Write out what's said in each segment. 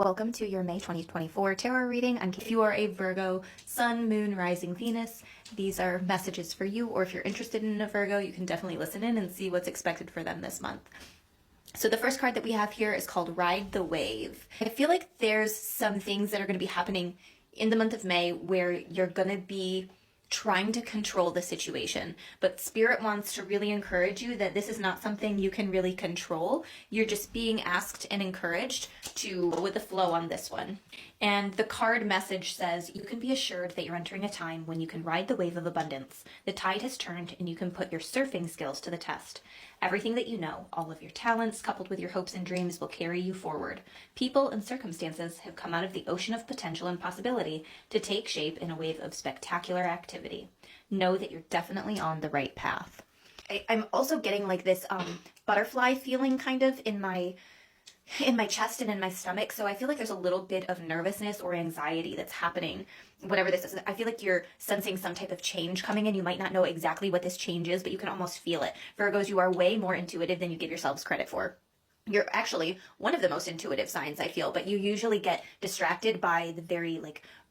Welcome to your May 2024 tarot reading. And if you are a Virgo, Sun, Moon, Rising, Venus, these are messages for you. Or if you're interested in a Virgo, you can definitely listen in and see what's expected for them this month. So the first card that we have here is called Ride the Wave. I feel like there's some things that are going to be happening in the month of May where you're going to be trying to control the situation, but Spirit wants to really encourage you that this is not something you can really control. You're just being asked and encouraged to go with the flow on this one. And the card message says, you can be assured that you're entering a time when you can ride the wave of abundance. The tide has turned and you can put your surfing skills to the test. Everything that you know, all of your talents, coupled with your hopes and dreams, will carry you forward. People and circumstances have come out of the ocean of potential and possibility to take shape in a wave of spectacular activity. Know that you're definitely on the right path. I'm also getting like this butterfly feeling kind of in my chest and in my stomach. So I feel like there's a little bit of nervousness or anxiety that's happening, whatever this is. I feel like you're sensing some type of change coming in. You might not know exactly what this change is, but you can almost feel it. Virgos, you are way more intuitive than you give yourselves credit for. You're actually one of the most intuitive signs, I feel, but you usually get distracted by the very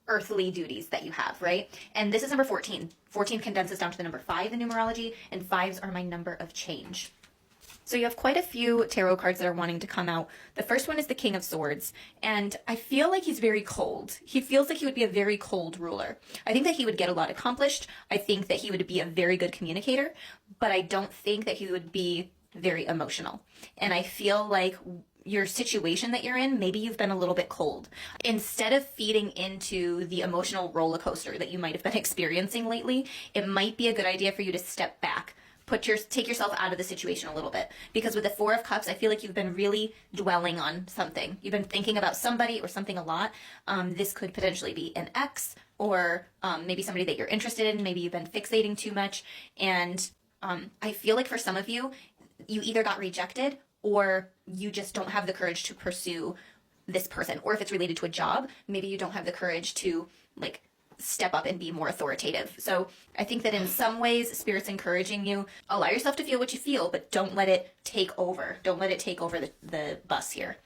earthly duties that you have, right? And this is number 14. 14 condenses down to the number 5 in numerology, and 5s are my number of change. So you have quite a few tarot cards that are wanting to come out. The first one is the King of Swords, and I feel like he's very cold. He feels like he would be a very cold ruler. I think that he would get a lot accomplished. I think that he would be a very good communicator, but I don't think that he would be very emotional. And I feel like your situation that you're in, maybe you've been a little bit cold. Instead of feeding into the emotional roller coaster that you might have been experiencing lately, it might be a good idea for you to step back. Take yourself out of the situation a little bit, because with the 4 of Cups, I feel like you've been really dwelling on something. You've been thinking about somebody or something a lot. This could potentially be an ex, or maybe somebody that you're interested in. Maybe you've been fixating too much. And I feel like for some of you, you either got rejected or you just don't have the courage to pursue this person. Or if it's related to a job, maybe you don't have the courage to step up and be more authoritative. So I think that in some ways, Spirit's encouraging you, allow yourself to feel what you feel, but don't let it take over. Don't let it take over the bus here.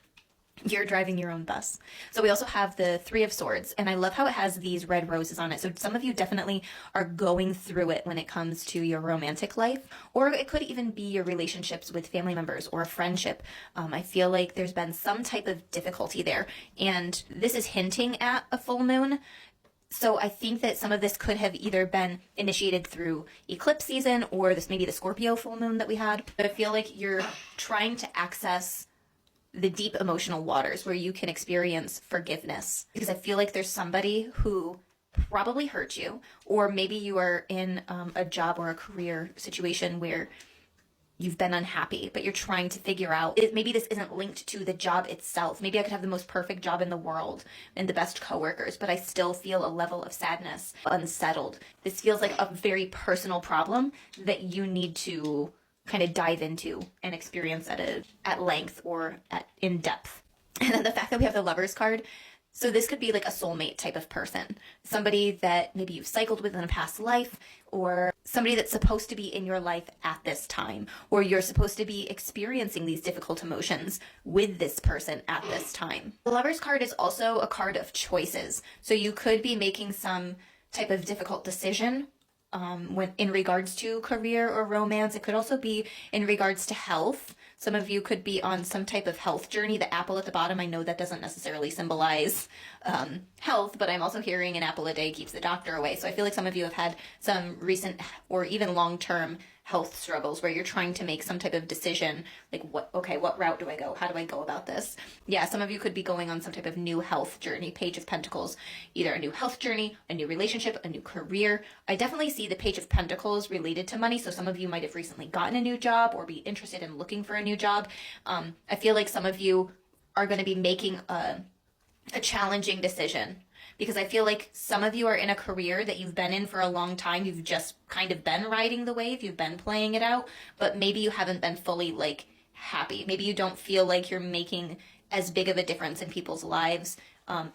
You're driving your own bus. So we also have the 3 of Swords, and I love how it has these red roses on it. So some of you definitely are going through it when it comes to your romantic life, or it could even be your relationships with family members or a friendship. I feel like there's been some type of difficulty there, and this is hinting at a full moon. So I think that some of this could have either been initiated through eclipse season or maybe the Scorpio full moon that we had. But I feel like you're trying to access the deep emotional waters where you can experience forgiveness. Because I feel like there's somebody who probably hurt you, or maybe you are in a job or a career situation where you've been unhappy, but you're trying to figure out, maybe this isn't linked to the job itself. Maybe I could have the most perfect job in the world and the best coworkers, but I still feel a level of sadness, unsettled. This feels like a very personal problem that you need to kind of dive into and experience at length or in depth. And then the fact that we have the Lovers card, so this could be like a soulmate type of person, somebody that maybe you've cycled with in a past life, or somebody that's supposed to be in your life at this time, or you're supposed to be experiencing these difficult emotions with this person at this time. The Lovers card is also a card of choices. So you could be making some type of difficult decision when in regards to career or romance. It could also be in regards to health. Some of you could be on some type of health journey. The apple at the bottom, I know that doesn't necessarily symbolize health, but I'm also hearing an apple a day keeps the doctor away. So I feel like some of you have had some recent or even long-term health struggles where you're trying to make some type of decision, like what route do I go? How do I go about this? Yeah, some of you could be going on some type of new health journey. Page of Pentacles, either a new health journey, a new relationship, a new career. I definitely see the Page of Pentacles related to money. So some of you might have recently gotten a new job or be interested in looking for a new job. I feel like some of you are going to be making a challenging decision, because I feel like some of you are in a career that you've been in for a long time. You've just kind of been riding the wave. You've been playing it out, but maybe you haven't been fully happy. Maybe you don't feel like you're making as big of a difference in people's lives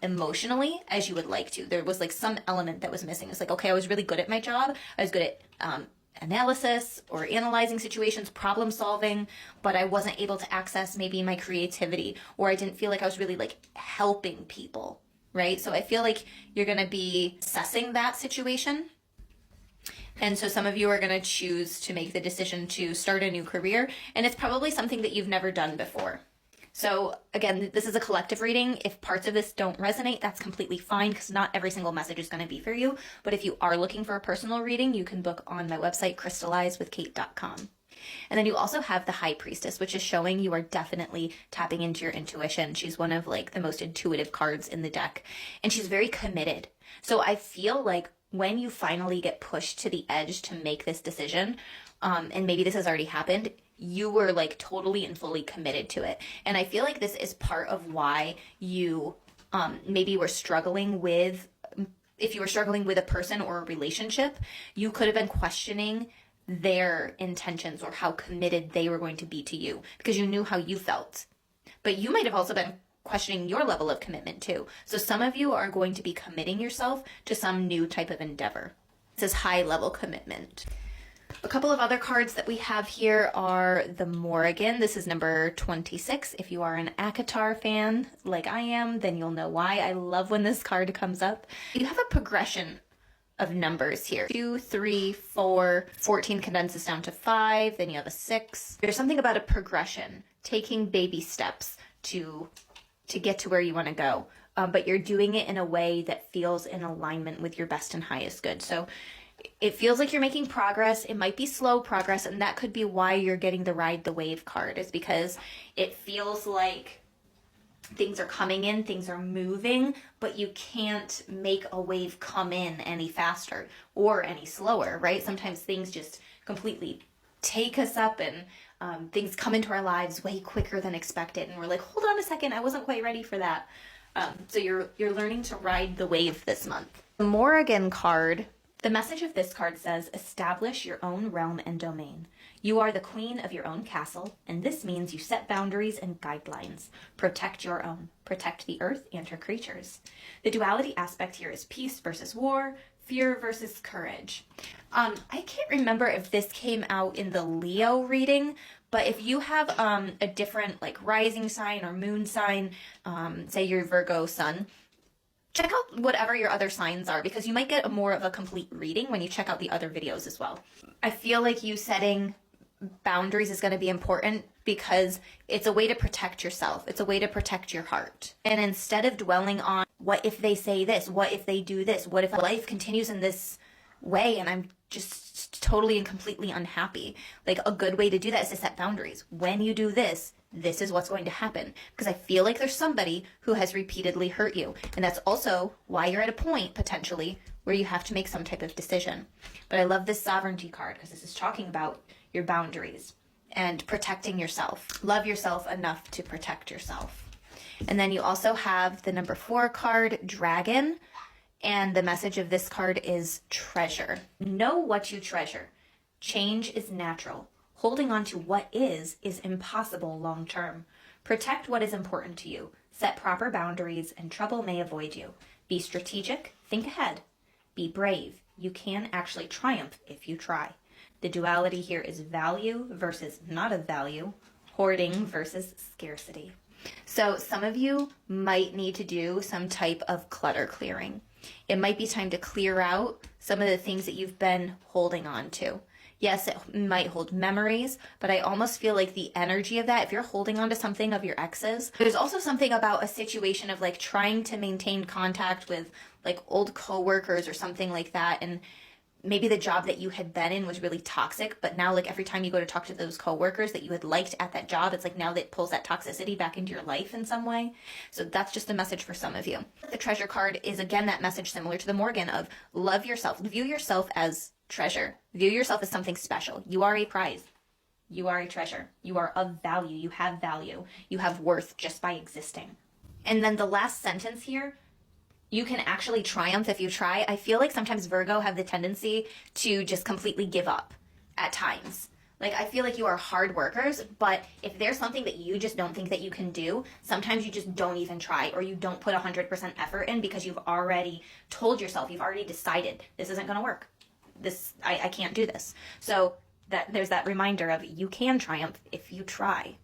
emotionally as you would like to. There was some element that was missing. It's okay, I was really good at my job. I was good at analysis or analyzing situations, problem solving, but I wasn't able to access maybe my creativity, or I didn't feel like I was really like helping people, right? So I feel like you're going to be assessing that situation. And so some of you are going to choose to make the decision to start a new career, and it's probably something that you've never done before. So again, this is a collective reading. If parts of this don't resonate, that's completely fine, because not every single message is going to be for you. But if you are looking for a personal reading, you can book on my website, crystallizewithkate.com. And then you also have the High Priestess, which is showing you are definitely tapping into your intuition. She's one of like the most intuitive cards in the deck, and she's very committed. So I feel like when you finally get pushed to the edge to make this decision, and maybe this has already happened, you were like totally and fully committed to it. And I feel like this is part of why you maybe were struggling with, if you were struggling with a person or a relationship, you could have been questioning their intentions or how committed they were going to be to you, because you knew how you felt. But you might have also been questioning your level of commitment too. So some of you are going to be committing yourself to some new type of endeavor. This is high level commitment. A couple of other cards that we have here are the Morrigan. This is number 26. If you are an ACOTAR fan like I am, then you'll know why. I love when this card comes up. You have a progression of numbers here. 2, 3, 4, 14 condenses down to 5, then you have a 6. There's something about a progression, taking baby steps to get to where you want to go. But you're doing it in a way that feels in alignment with your best and highest good. So it feels like you're making progress. It might be slow progress, and that could be why you're getting the Ride the Wave card, is because it feels like things are coming in, things are moving, but you can't make a wave come in any faster or any slower, right? Sometimes things just completely take us up, and things come into our lives way quicker than expected, and we're like, hold on a second, I wasn't quite ready for that. So you're learning to ride the wave this month. The Morrigan card, the message of this card says, establish your own realm and domain. You are the queen of your own castle, and this means you set boundaries and guidelines. Protect your own. Protect the earth and her creatures. The duality aspect here is peace versus war, fear versus courage. I can't remember if this came out in the Leo reading, but if you have a different like rising sign or moon sign, say your Virgo sun, check out whatever your other signs are, because you might get more of a complete reading when you check out the other videos as well. I feel like you setting boundaries is going to be important, because it's a way to protect yourself. It's a way to protect your heart. And instead of dwelling on what if they say this, what if they do this, what if life continues in this way and I'm just totally and completely unhappy, like a good way to do that is to set boundaries. When you do this, this is what's going to happen, because I feel like there's somebody who has repeatedly hurt you. And that's also why you're at a point, potentially, where you have to make some type of decision. But I love this sovereignty card, because this is talking about your boundaries and protecting yourself. Love yourself enough to protect yourself. And then you also have the number 4 card, Dragon. And the message of this card is treasure. Know what you treasure. Change is natural. Holding on to what is impossible long term. Protect what is important to you. Set proper boundaries, and trouble may avoid you. Be strategic. Think ahead. Be brave. You can actually triumph if you try. The duality here is value versus not of value. Hoarding versus scarcity. So some of you might need to do some type of clutter clearing. It might be time to clear out some of the things that you've been holding on to. Yes, it might hold memories, but I almost feel like the energy of that, if you're holding on to something of your exes, there's also something about a situation of like trying to maintain contact with like old coworkers or something like that. And maybe the job that you had been in was really toxic, but now like every time you go to talk to those coworkers that you had liked at that job, it's like now that pulls that toxicity back into your life in some way. So that's just a message for some of you. The treasure card is again that message similar to the Morgan of love yourself. View yourself as treasure. View yourself as something special. You are a prize. You are a treasure. You are of value. You have value. You have worth just by existing. And then the last sentence here, you can actually triumph if you try. I feel like sometimes Virgo have the tendency to just completely give up at times. Like I feel like you are hard workers, but if there's something that you just don't think that you can do, sometimes you just don't even try, or you don't put 100% effort in because you've already told yourself, you've already decided this isn't going to work. I can't do this. So that there's that reminder of you can triumph if you try.